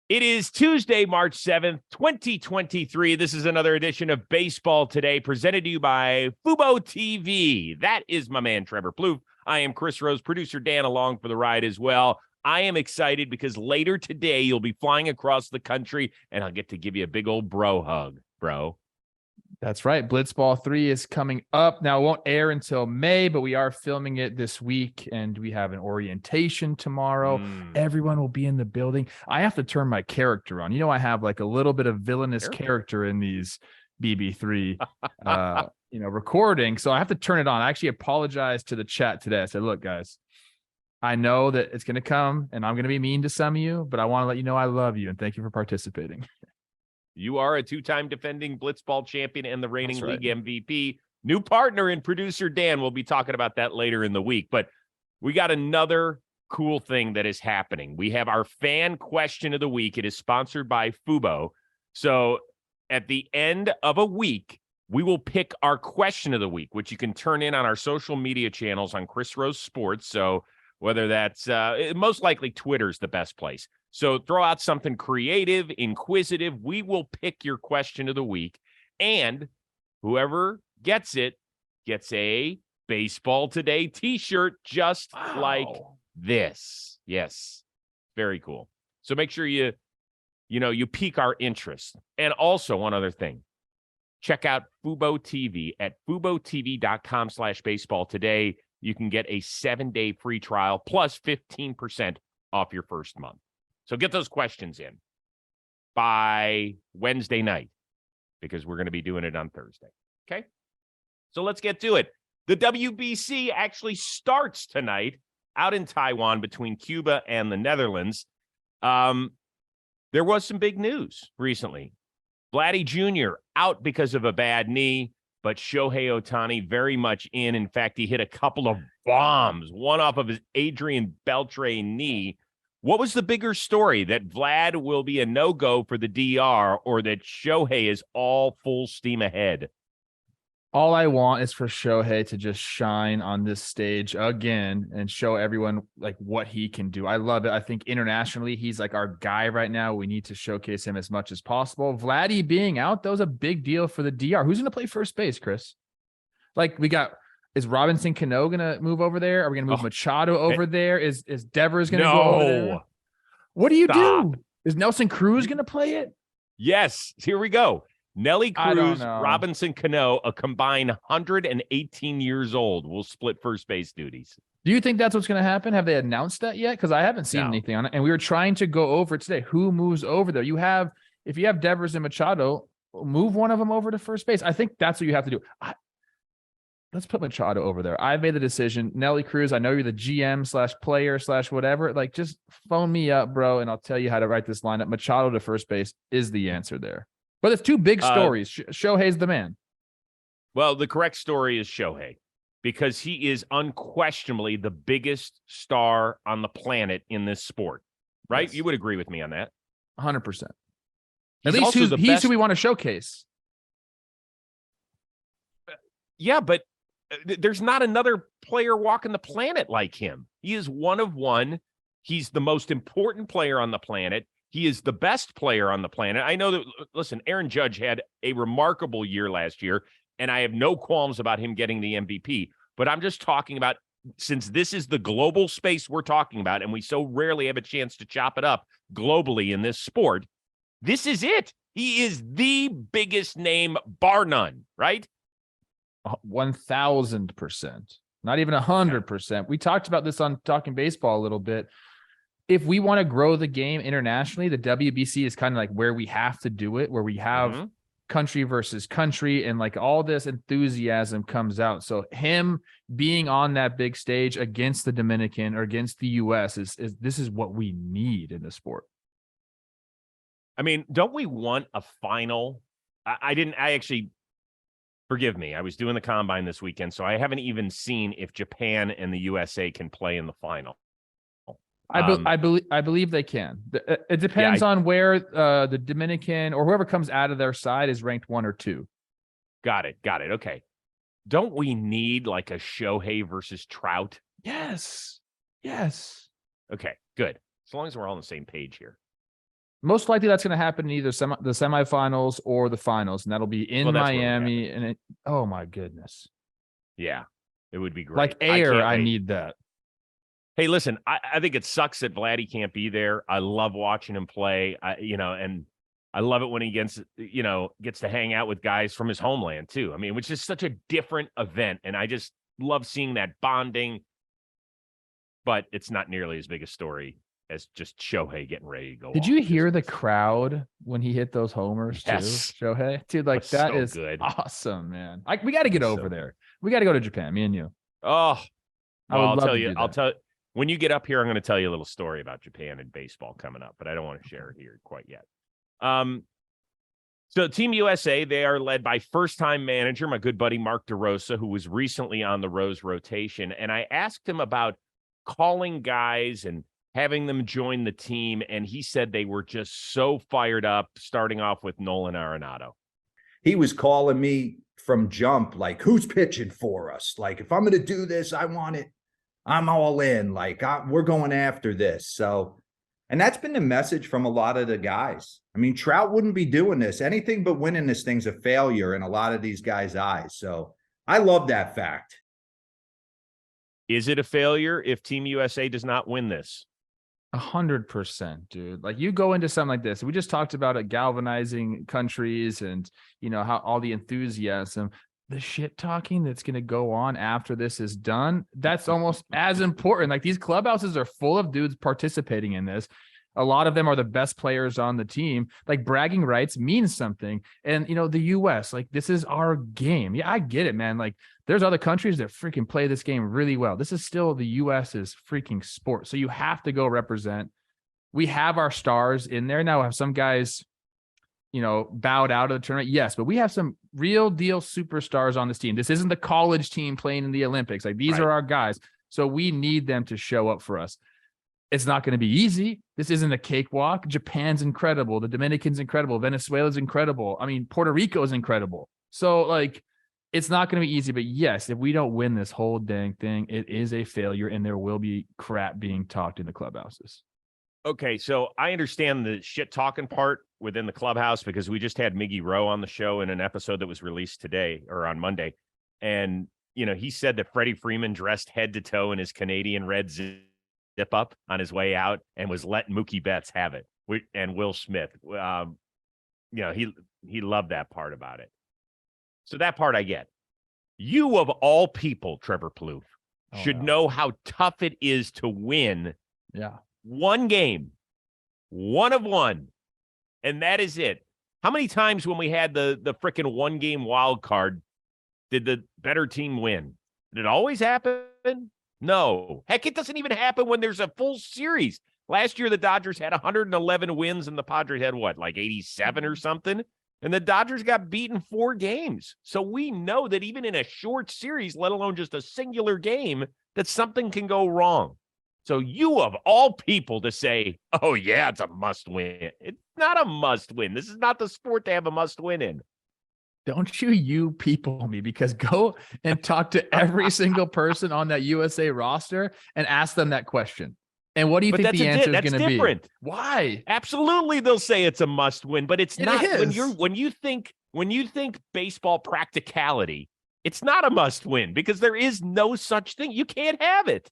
It is Tuesday, March 7th, 2023. This is another edition of Baseball Today, presented to you by Fubo TV. That is my man, Trevor Plouffe. I am Chris Rose, producer Dan along for the ride as well. I am excited because later today, you'll be flying across the country, and I'll get to give you a big old bro hug, bro. That's right. Blitzball 3 is coming up. Now, it won't air until May, but we are filming it this week, and we have an orientation tomorrow. Everyone will be in the building. I have to turn my character on. You know, I have like a little bit of villainous character in these BB3 recording, so I have to turn it on. I actually apologized to the chat today. I said, look, guys, I know that it's going to come, and I'm going to be mean to some of you, but I want to let you know I love you, and thank you for participating. You are a two-time defending Blitzball champion and the reigning league MVP. New partner in producer Dan. We'll be talking about that later in the week. But we got another cool thing that is happening. We have our fan question of the week. It is sponsored by Fubo. So at the end of a week, we will pick our question of the week, which you can turn in on our social media channels on Chris Rose Sports. So whether that's most likely Twitter's the best place. So throw out something creative, inquisitive. We will pick your question of the week, and whoever gets it gets a Baseball Today t-shirt just like this. Yes, very cool. So make sure you pique our interest. And also one other thing, check out Fubo TV at FuboTV.com/baseball today. You can get a 7-day free trial plus 15% off your first month. So get those questions in by Wednesday night because we're going to be doing it on Thursday. Okay? So let's get to it. The WBC actually starts tonight out in Taiwan between Cuba and the Netherlands. There was some big news recently. Vladdy Jr. out because of a bad knee, but Shohei Ohtani very much in. In fact, he hit a couple of bombs, one off of his Adrian Beltre knee. What was the bigger story, that Vlad will be a no-go for the DR or that Shohei is all full steam ahead? All I want is for Shohei to just shine on this stage again and show everyone like what he can do. I love it. I think internationally, he's like our guy right now. We need to showcase him as much as possible. Vladdy being out, that was a big deal for the DR. Who's going to play first base, Chris? Like is Robinson Cano going to move over there? Are we going to move Machado over there? Is Devers going to go over there? What do you do? Is Nelson Cruz going to play it? Yes. Here we go. Nelly Cruz, Robinson Cano, a combined 118 years old, will split first base duties. Do you think that's what's going to happen? Have they announced that yet? Because I haven't seen anything on it. And we were trying to go over it today. Who moves over there? If you have Devers and Machado, move one of them over to first base. I think that's what you have to do. Let's put Machado over there. I made the decision. Nelly Cruz, I know you're the GM/player/whatever. Like, just phone me up, bro, and I'll tell you how to write this lineup. Machado to first base is the answer there. But it's two big stories. Shohei's the man. Well, the correct story is Shohei, because he is unquestionably the biggest star on the planet in this sport, right? Yes. You would agree with me on that. 100%. At least he's who we want to showcase. Yeah, but there's not another player walking the planet like him. He is one of one. He's the most important player on the planet. He is the best player on the planet. I know that, listen, Aaron Judge had a remarkable year last year, and I have no qualms about him getting the MVP. But I'm just talking about, since this is the global space we're talking about, and we so rarely have a chance to chop it up globally in this sport, this is it. He is the biggest name, bar none, right? 1,000%. Not even 100%. We talked about this on Talking Baseball a little bit. If we want to grow the game internationally, the WBC is kind of like where we have to do it, where we have country versus country, and like all this enthusiasm comes out. So him being on that big stage against the Dominican or against the US this is what we need in the sport. I mean, don't we want a final? Forgive me, I was doing the combine this weekend, so I haven't even seen if Japan and the USA can play in the final. I believe they can. It depends on where the Dominican or whoever comes out of their side is ranked 1 or 2. Got it. Okay. Don't we need like a Shohei versus Trout? Yes. Okay, good. As long as we're all on the same page here. Most likely that's going to happen in either the semifinals or the finals, and that'll be in Miami. And oh my goodness. Yeah, it would be great. Like air, I need that. Hey, listen, I think it sucks that Vladdy can't be there. I love watching him play. And I love it when he gets to hang out with guys from his homeland too. I mean, which is such a different event, and I just love seeing that bonding. But it's not nearly as big a story as just Shohei getting ready to go. Did you hear the crowd when he hit those homers too? Shohei, dude, like that is good. Awesome, man. We got to get over there. We got to go to Japan, me and you. Oh, well, I'll tell you. When you get up here, I'm going to tell you a little story about Japan and baseball coming up, but I don't want to share it here quite yet. So Team USA, they are led by first-time manager, my good buddy Mark DeRosa, who was recently on the Rose rotation, and I asked him about calling guys and having them join the team, and he said they were just so fired up, starting off with Nolan Arenado. He was calling me from jump, like, who's pitching for us? Like, if I'm going to do this, I want it. I'm all in. Like, we're going after this. So, and that's been the message from a lot of the guys. I mean, Trout wouldn't be doing this. Anything but winning this thing's a failure in a lot of these guys' eyes. So I love that fact. Is it a failure if Team USA does not win this? 100%, dude. Like, you go into something like this. We just talked about it galvanizing countries and, how all the enthusiasm, the shit talking that's going to go on after this is done. That's almost as important. Like, these clubhouses are full of dudes participating in this. A lot of them are the best players on the team. Like, bragging rights means something. And, the US, like, this is our game. Yeah, I get it, man. Like, there's other countries that freaking play this game really well. This is still the US's freaking sport. So you have to go represent. We have our stars in there. Now, have some guys, bowed out of the tournament? Yes, but we have some real deal superstars on this team. This isn't the college team playing in the Olympics. Like, these are our guys. So we need them to show up for us. It's not going to be easy. This isn't a cakewalk. Japan's incredible. The Dominican's incredible. Venezuela's incredible. I mean, Puerto Rico is incredible. So, like, it's not going to be easy. But yes, if we don't win this whole dang thing, it is a failure, and there will be crap being talked in the clubhouses. Okay, so I understand the shit talking part within the clubhouse because we just had Miggy Rowe on the show in an episode that was released today or on Monday. And, he said that Freddie Freeman dressed head to toe in his Canadian red zip up on his way out and was letting Mookie Betts have it. And Will Smith, he loved that part about it. So that part I get. You, of all people, Trevor Plouffe, should know how tough it is to win one game, one of one, and that is it. How many times when we had the freaking one-game wild card did the better team win? Did it always happen? No. Heck, it doesn't even happen when there's a full series. Last year, the Dodgers had 111 wins, and the Padres had, like 87 or something? And the Dodgers got beaten 4 games. So we know that even in a short series, let alone just a singular game, that something can go wrong. So you, of all people, to say, oh, yeah, it's a must-win. It's not a must-win. This is not the sport to have a must-win in. Don't you people me, because go and talk to every single person on that USA roster and ask them that question. And what do you think the answer is going to be? Why? Absolutely, they'll say it's a must-win, but it's not. When you think baseball practicality, it's not a must-win because there is no such thing. You can't have it.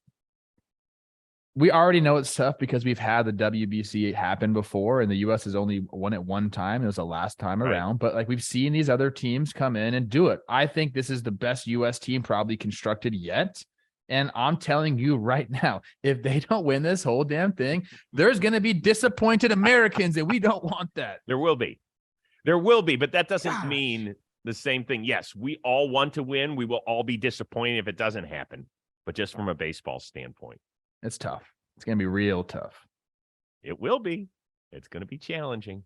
We already know it's tough because we've had the WBC happen before, and the U.S. has only won it one time. It was the last time around, but like, we've seen these other teams come in and do it. I think this is the best U.S. team probably constructed yet. And I'm telling you right now, if they don't win this whole damn thing, there's going to be disappointed Americans, and we don't want that. There will be, but that doesn't mean the same thing. Yes, we all want to win. We will all be disappointed if it doesn't happen, but just from a baseball standpoint. It's tough. It's going to be real tough. It will be. It's going to be challenging.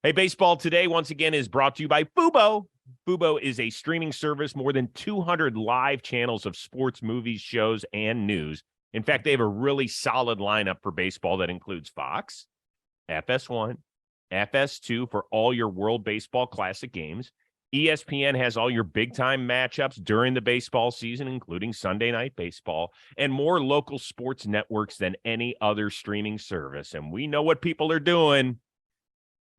Hey, Baseball Today, once again, is brought to you by Fubo. Fubo is a streaming service, more than 200 live channels of sports, movies, shows, and news. In fact, they have a really solid lineup for baseball that includes Fox, FS1, FS2 for all your World Baseball Classic games. ESPN has all your big-time matchups during the baseball season, including Sunday Night Baseball, and more local sports networks than any other streaming service. And we know what people are doing.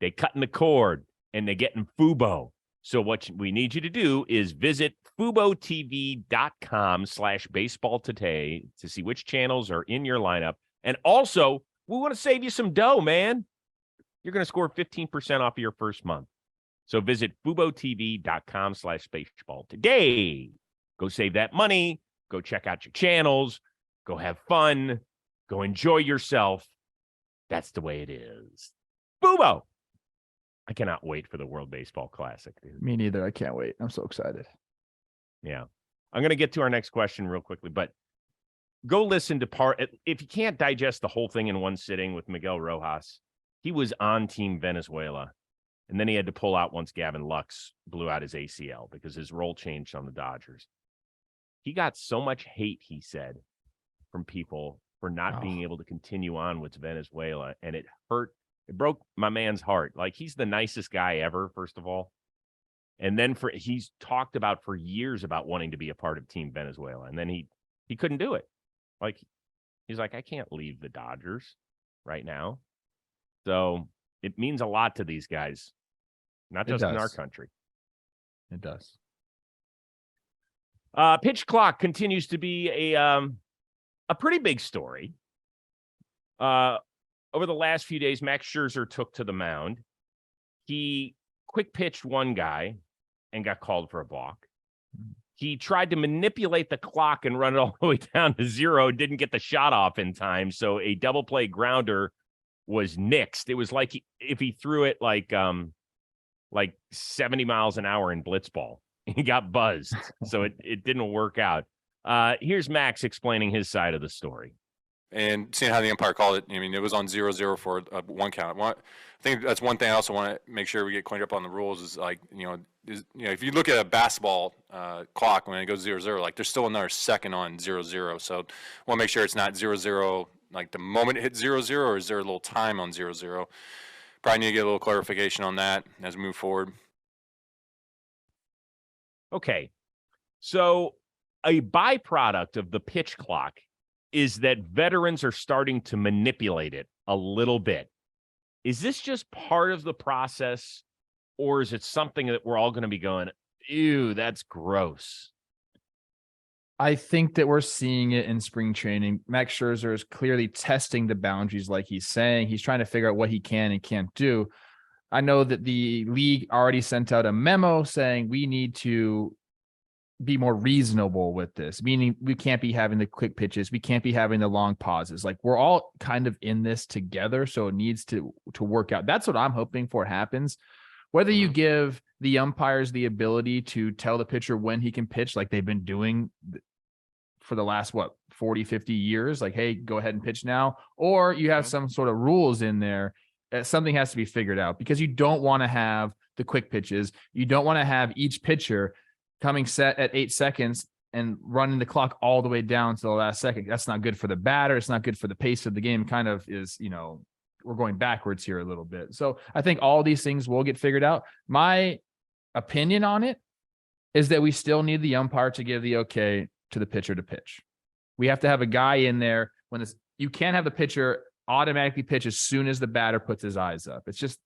they cutting the cord, and they getting Fubo. So what we need you to do is visit FuboTV.com/baseball today to see which channels are in your lineup. And also, we want to save you some dough, man. You're going to score 15% off of your first month. So visit FuboTV.com/baseball today. Go save that money. Go check out your channels. Go have fun. Go enjoy yourself. That's the way it is. Fubo. I cannot wait for the World Baseball Classic, dude. Me neither. I can't wait. I'm so excited. Yeah. I'm going to get to our next question real quickly, but go listen to if you can't digest the whole thing in one sitting with Miguel Rojas, he was on Team Venezuela, and then he had to pull out once Gavin Lux blew out his ACL because his role changed on the Dodgers. He got so much hate, he said, from people for not being able to continue on with Venezuela, and it hurt. It broke my man's heart. Like, he's the nicest guy ever, first of all. And then he's talked about for years about wanting to be a part of Team Venezuela. And then he couldn't do it. Like, he's like, I can't leave the Dodgers right now. So it means a lot to these guys, not just in our country. It does. Pitch clock continues to be a pretty big story. Over the last few days, Max Scherzer took to the mound. He quick pitched one guy and got called for a balk. He tried to manipulate the clock and run it all the way down to 0, didn't get the shot off in time, so a double play grounder was nixed. It was like if he threw it like 70 miles an hour in blitzball. He got buzzed, so it didn't work out. Here's Max explaining his side of the story. And seeing how the umpire called it, I mean, it was on 0-0 for one count. I think that's one thing I also want to make sure we get cleaned up on the rules is like, if you look at a basketball clock when it goes 0-0, like there's still another second on 0-0. So I want to make sure it's not 0-0, like the moment it hits 0-0, or is there a little time on 0-0? Probably need to get a little clarification on that as we move forward. Okay. So a byproduct of the pitch clock is that veterans are starting to manipulate it a little bit. Is this just part of the process, or is it something that we're all going to be going, ew, that's gross? I think that we're seeing it in spring training. Max Scherzer is clearly testing the boundaries, like he's saying. He's trying to figure out what he can and can't do. I know that the league already sent out a memo saying we need to be more reasonable with this, meaning we can't be having the quick pitches. We can't be having the long pauses. Like, we're all kind of in this together. So it needs to work out. That's what I'm hoping for happens. Whether you give the umpires the ability to tell the pitcher when he can pitch, like they've been doing for the last, 40, 50 years, like, hey, go ahead and pitch now, or you have some sort of rules in there. Something has to be figured out, because you don't want to have the quick pitches. You don't want to have each pitcher coming set at 8 seconds and running the clock all the way down to the last second. That's not good for the batter. It's not good for the pace of the game. Kind of is, we're going backwards here a little bit. So I think all these things will get figured out. My opinion on it is that we still need the umpire to give the okay to the pitcher to pitch. We have to have a guy in there when you can't have the pitcher automatically pitch as soon as the batter puts his eyes up. It's just,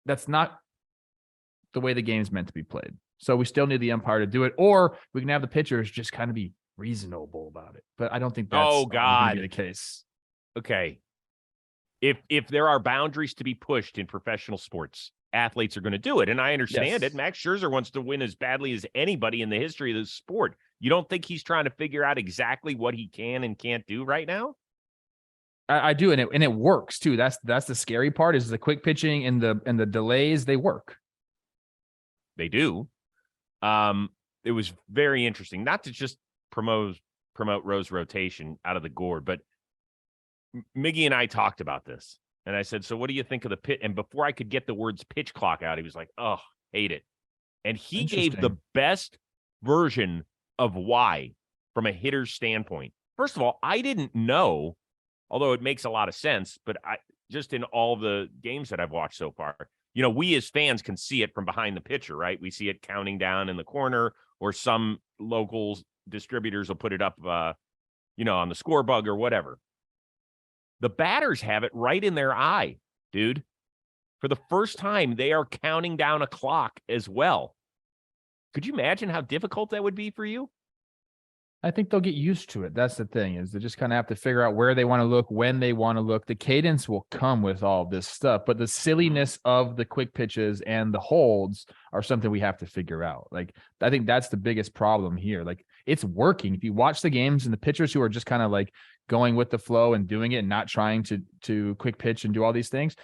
that's not the way the game is meant to be played. So we still need the umpire to do it, or we can have the pitchers just kind of be reasonable about it. But I don't think that's going to be the case. Okay. If there are boundaries to be pushed in professional sports, athletes are going to do it. And I understand it. Max Scherzer wants to win as badly as anybody in the history of the sport. You don't think he's trying to figure out exactly what he can and can't do right now? I do, and it works too. That's the scary part, is the quick pitching and the delays, they work. They do. It was very interesting, not to just promote Rose rotation out of the gourd, but Miggy and I talked about this, and I said, so what do you think of the pit? And before I could get the words pitch clock out, he was like, oh, hate it. And he gave the best version of why from a hitter's standpoint. First of all, I didn't know, although it makes a lot of sense, but I just in all the games that I've watched so far, we as fans can see it from behind the pitcher, right? We see it counting down in the corner, or some local distributors will put it up, on the score bug or whatever. The batters have it right in their eye, dude. For the first time, they are counting down a clock as well. Could you imagine how difficult that would be for you? I think they'll get used to it. That's the thing, is they just kind of have to figure out where they want to look, when they want to look. The cadence will come with all this stuff, but the silliness of the quick pitches and the holds are something we have to figure out. Like, I think that's the biggest problem here. Like, it's working. If you watch the games and the pitchers who are just kind of like going with the flow and doing it and not trying to quick pitch and do all these things,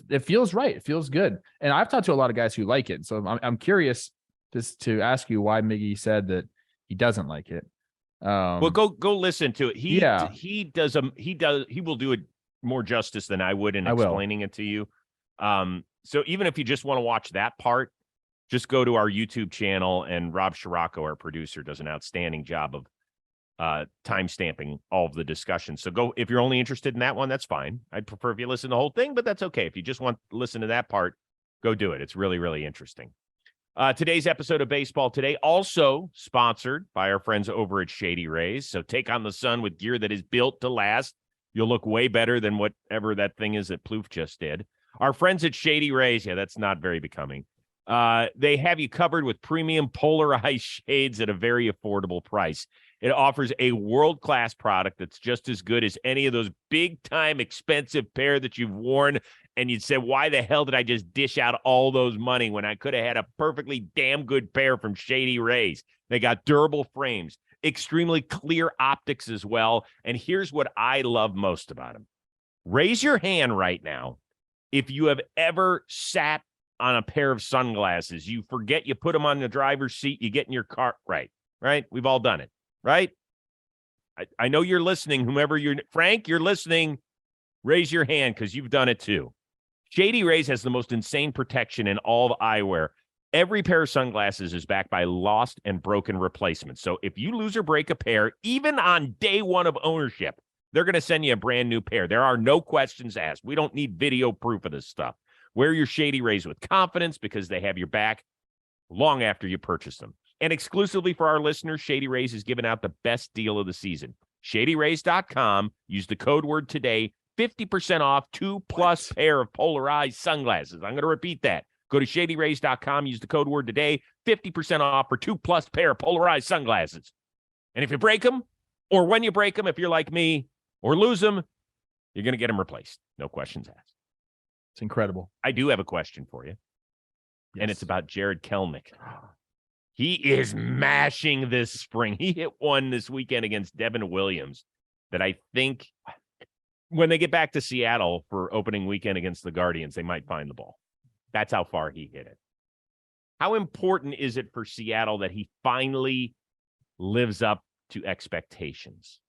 it feels right. It feels good. And I've talked to a lot of guys who like it. So I'm curious just to ask you why Miggy said that he doesn't like it. Well, go listen to it. He will do it more justice than I would in explaining it to you. So even if you just want to watch that part, just go to our YouTube channel, and Rob Scirocco, our producer, does an outstanding job of time stamping all of the discussion. So go, if you're only interested in that one, that's fine. I'd prefer if you listen to the whole thing, but that's okay. If you just want to listen to that part, go do it. It's really, really interesting. Today's episode of Baseball Today also sponsored by our friends over at Shady Rays. So take on the sun with gear that is built to last. You'll look way better than whatever that thing is that Plouffe just did. Our friends at Shady Rays, yeah, that's not very becoming. They have you covered with premium polarized shades at a very affordable price. It offers a world-class product that's just as good as any of those big-time expensive pair that you've worn, and you'd say, why the hell did I just dish out all those money when I could have had a perfectly damn good pair from Shady Rays? They got durable frames, extremely clear optics as well, and here's what I love most about them. Raise your hand right now if you have ever sat on a pair of sunglasses. You forget you put them on the driver's seat, you get in your car. Right? We've all done it. Right? I know you're listening, whomever you're. Frank, you're listening. Raise your hand because you've done it too. Shady Rays has the most insane protection in all of eyewear. Every pair of sunglasses is backed by lost and broken replacements. So if you lose or break a pair, even on day one of ownership, they're going to send you a brand new pair. There are no questions asked. We don't need video proof of this stuff. Wear your Shady Rays with confidence because they have your back long after you purchase them. And exclusively for our listeners, Shady Rays is giving out the best deal of the season. ShadyRays.com. Use the code word today. 50% off 2+ pair of polarized sunglasses. I'm going to repeat that. Go to ShadyRays.com. Use the code word today. 50% off for 2+ pair of polarized sunglasses. And if you break them, or when you break them, if you're like me, or lose them, you're going to get them replaced. No questions asked. It's incredible. I do have a question for you. Yes. And it's about Jared Kelenic. He is mashing this spring. He hit one this weekend against Devin Williams that I think when they get back to Seattle for opening weekend against the Guardians, they might find the ball. That's how far he hit it. How important is it for Seattle that he finally lives up to expectations?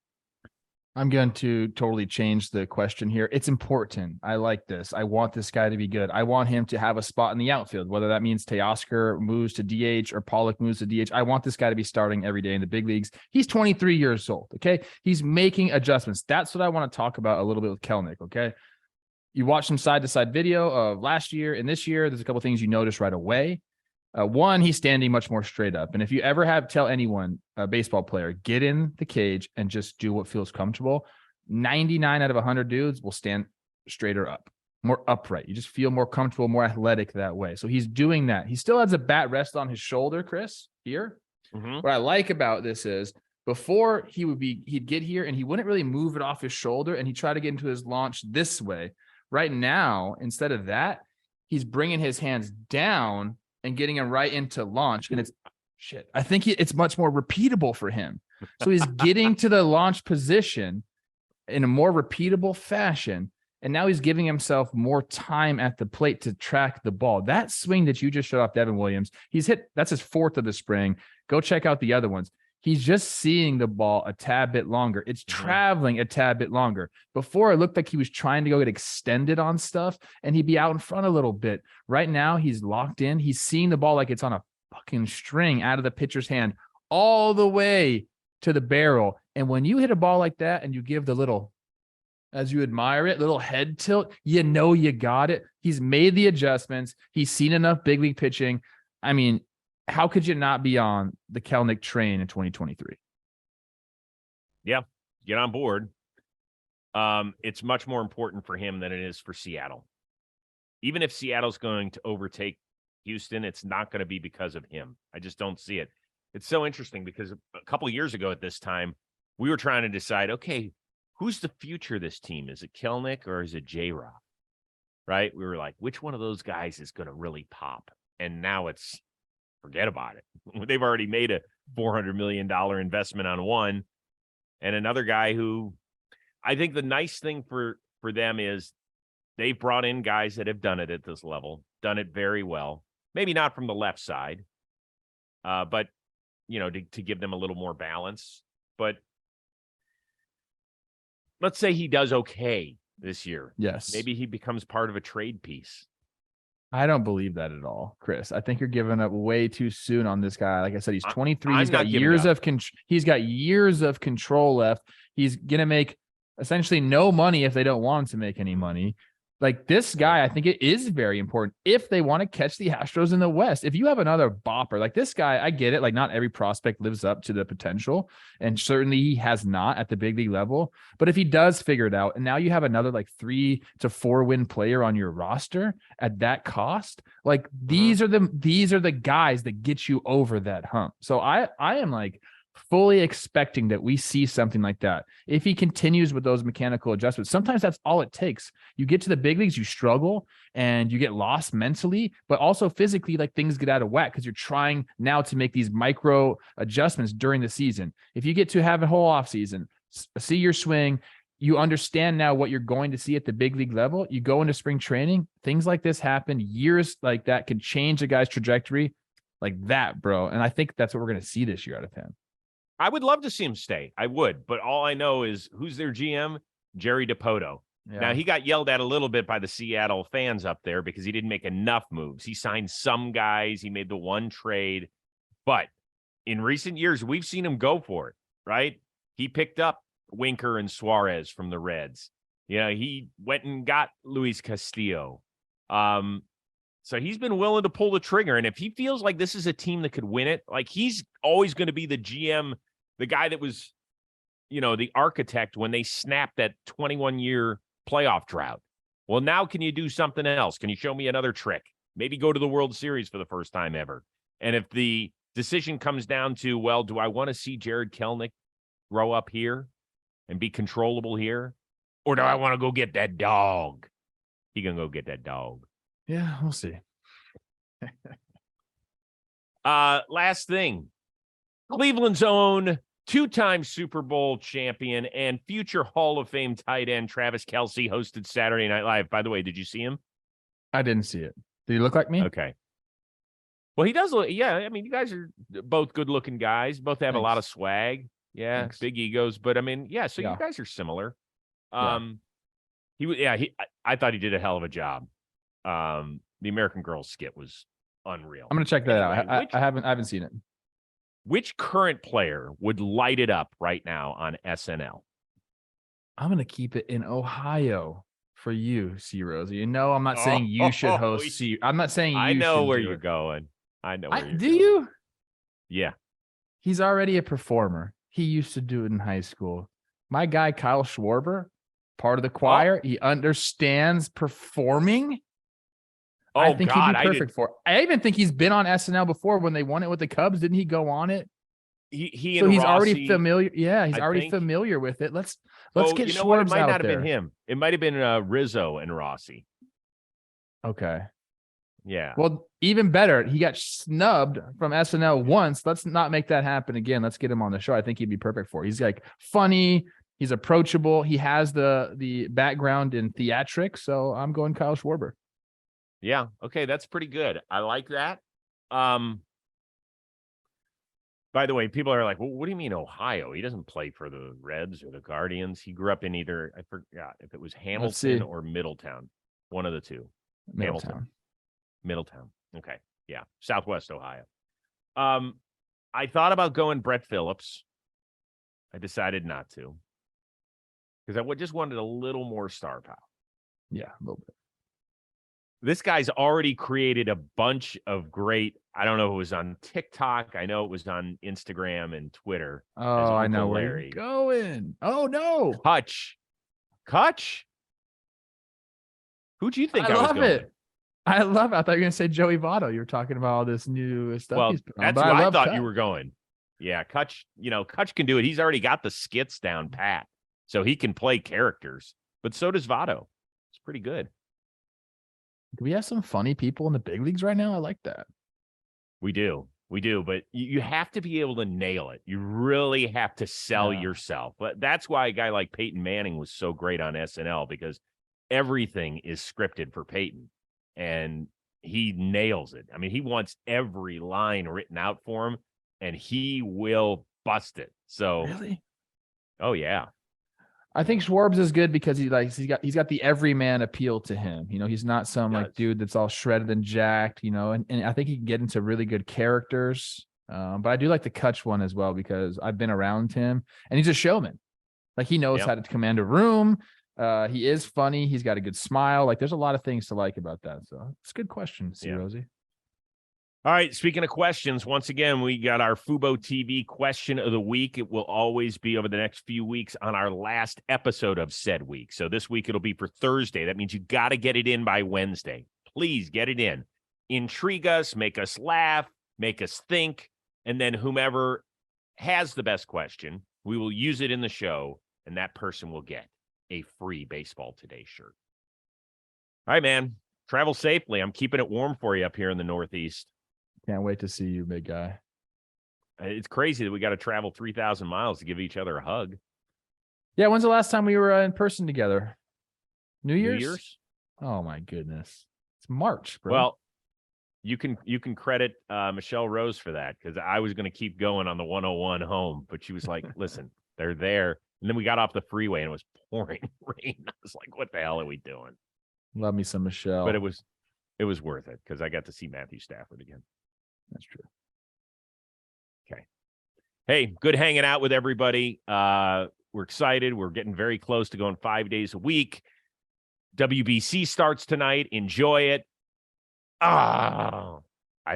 I'm going to totally change the question here. It's important. I like this. I want this guy to be good. I want him to have a spot in the outfield, whether that means Teoscar moves to DH or Pollock moves to DH. I want this guy to be starting every day in the big leagues. He's 23 years old, okay? He's making adjustments. That's what I want to talk about a little bit with Kelenic, okay? You watch some side-to-side video of last year and this year. There's a couple things you notice right away. One, he's standing much more straight up. And if you ever tell anyone, a baseball player, get in the cage and just do what feels comfortable, 99 out of 100 dudes will stand straighter up, more upright. You just feel more comfortable, more athletic that way. So he's doing that. He still has a bat rest on his shoulder, Chris, here. Mm-hmm. What I like about this is before he'd get here and he wouldn't really move it off his shoulder and he'd try to get into his launch this way. Right now, instead of that, he's bringing his hands down and getting him right into launch. And I think it's much more repeatable for him. So he's getting to the launch position in a more repeatable fashion. And now he's giving himself more time at the plate to track the ball. That swing that you just showed off Devin Williams, that's his 4th of the spring. Go check out the other ones. He's just seeing the ball a tad bit longer. It's traveling a tad bit longer. Before, it looked like he was trying to go get extended on stuff, and he'd be out in front a little bit. Right now, he's locked in. He's seeing the ball like it's on a fucking string out of the pitcher's hand all the way to the barrel. And when you hit a ball like that and you give the little, as you admire it, little head tilt, you know you got it. He's made the adjustments. He's seen enough big league pitching. I mean, how could you not be on the Kelenic train in 2023? Yeah, get on board. It's much more important for him than it is for Seattle. even if Seattle's going to overtake Houston, it's not going to be because of him. I just don't see it. It's so interesting because a couple of years ago at this time, we were trying to decide, okay, who's the future of this team? Is it Kelenic or is it J-Rob? Right? We were like, which one of those guys is going to really pop? And now it's, forget about it. They've already made a $400 million investment on one. And another guy who, I think the nice thing for them is they've brought in guys that have done it at this level, done it very well. Maybe not from the left side, but, to give them a little more balance. But let's say he does okay this year. Yes. Maybe he becomes part of a trade piece. I don't believe that at all, Chris. I think you're giving up way too soon on this guy. Like I said, he's 23. He's got years of control left. He's going to make essentially no money if they don't want him to make any money. Like this guy, I think it is very important if they want to catch the Astros in the West. If you have another bopper like this guy, I get it. Like not every prospect lives up to the potential, and certainly he has not at the big league level. But if he does figure it out, and now you have another like 3 to 4 win player on your roster at that cost, like these are the guys that get you over that hump. So I am like fully expecting that we see something like that. If he continues with those mechanical adjustments, sometimes that's all it takes. You get to the big leagues, you struggle and you get lost mentally, but also physically, like things get out of whack because you're trying now to make these micro adjustments during the season. If you get to have a whole off season, see your swing, you understand now what you're going to see at the big league level. You go into spring training, things like this happen. Years like that can change a guy's trajectory like that, bro. And I think that's what we're going to see this year out of him. I would love to see him stay. I would, but all I know is who's their GM? Jerry DiPoto. Yeah. Now, he got yelled at a little bit by the Seattle fans up there because he didn't make enough moves. He signed some guys. He made the one trade. But in recent years, we've seen him go for it, right? He picked up Winker and Suarez from the Reds. He went and got Luis Castillo. So he's been willing to pull the trigger. And if he feels like this is a team that could win it, like he's always going to be the GM, the guy that was, the architect when they snapped that 21-year playoff drought. Well, now can you do something else? Can you show me another trick? Maybe go to the World Series for the first time ever. And if the decision comes down to, well, do I want to see Jared Kelenic grow up here and be controllable here? Or do I want to go get that dog? He can go get that dog. Yeah, we'll see. Last thing. Cleveland's own 2-time Super Bowl champion and future Hall of Fame tight end Travis Kelce hosted Saturday Night Live. By the way, did you see him? I didn't see it. Did he look like me? Okay. Well, he does look, yeah. I mean, you guys are both good-looking guys. Both have a lot of swag. Yeah, big egos. But, I mean, yeah, so you guys are similar. I thought he did a hell of a job. The American Girl skit was unreal. I'm gonna check that out. I haven't seen it. Which current player would light it up right now on SNL? I'm gonna keep it in Ohio for you, C Rosie. I'm not saying you should host. I'm not saying you. I know where you're going. I know where you're going. You? Yeah. He's already a performer. He used to do it in high school. My guy Kyle Schwarber, part of the choir. He understands performing. I think he'd be perfect for it. I even think he's been on SNL before when they won it with the Cubs. Didn't he go on it? He's Rossi, already familiar. Yeah, he's already familiar with it. Let's get Schwarbs it might out not there. Have been him. It might have been Rizzo and Rossi. Okay. Yeah. Well, even better. He got snubbed from SNL once. Let's not make that happen again. Let's get him on the show. I think he'd be perfect for it. He's like funny. He's approachable. He has the background in theatrics. So I'm going Kyle Schwarber. Yeah. Okay. That's pretty good. I like that. By the way, people are like, well, what do you mean Ohio? He doesn't play for the Reds or the Guardians. He grew up in either, I forgot if it was Hamilton or Middletown. One of the two. Middletown. Okay. Yeah. Southwest Ohio. I thought about going Brett Phillips. I decided not to. Because I just wanted a little more star power. Yeah, a little bit. This guy's already created a bunch of great, I don't know if it was on TikTok. I know it was on Instagram and Twitter. Oh, I know where you're going. Oh, no. Kutch. Who do you think I was going? I love it. I thought you were going to say Joey Votto. You were talking about all this new stuff Well, he's put on. that's But where I love thought Kutch. you were going. Yeah, Kutch, Kutch can do it. He's already got the skits down pat, so he can play characters. But so does Votto. It's pretty good. Do we have some funny people in the big leagues right now? I like that. We do. But you have to be able to nail it. You really have to sell yourself. But that's why a guy like Peyton Manning was so great on SNL, because everything is scripted for Peyton, and he nails it. I mean, he wants every line written out for him, and he will bust it. So, Really? Oh yeah. I think Schwarbs is good because he's got the everyman appeal to him. He's not some like dude that's all shredded and jacked, and I think he can get into really good characters. But I do like the Kutch one as well, because I've been around him and he's a showman. Like, he knows how to command a room. He is funny. He's got a good smile. Like, there's a lot of things to like about that. So it's a good question, Rosie. All right. Speaking of questions, once again, we got our Fubo TV question of the week. It will always be over the next few weeks on our last episode of said week. So this week it'll be for Thursday. That means you got to get it in by Wednesday. Please get it in. Intrigue us, make us laugh, make us think. And then whomever has the best question, we will use it in the show, and that person will get a free Baseball Today shirt. All right, man. Travel safely. I'm keeping it warm for you up here in the Northeast. Can't wait to see you, big guy. It's crazy that we got to travel 3,000 miles to give each other a hug. Yeah, when's the last time we were in person together? New Year's? Oh my goodness. It's March, bro. Well, you can credit Michelle Rose for that, because I was going to keep going on the 101 home, but she was like, listen, they're there. And then we got off the freeway and it was pouring rain. I was like, what the hell are we doing? Love me some Michelle. But it was worth it, because I got to see Matthew Stafford again. That's true. Okay. Hey, good hanging out with everybody. We're excited. We're getting very close to going 5 days a week. WBC starts tonight. Enjoy it. I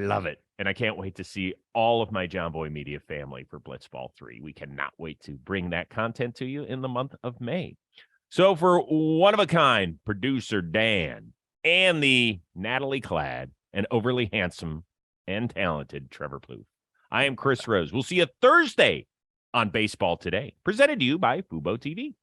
love it. And I can't wait to see all of my John Boy Media family for Blitzball 3. We cannot wait to bring that content to you in the month of May. So for one of a kind producer Dan and the Natalie clad and overly handsome and talented Trevor Plouffe, I am Chris Rose. We'll see you Thursday on Baseball Today, presented to you by Fubo TV.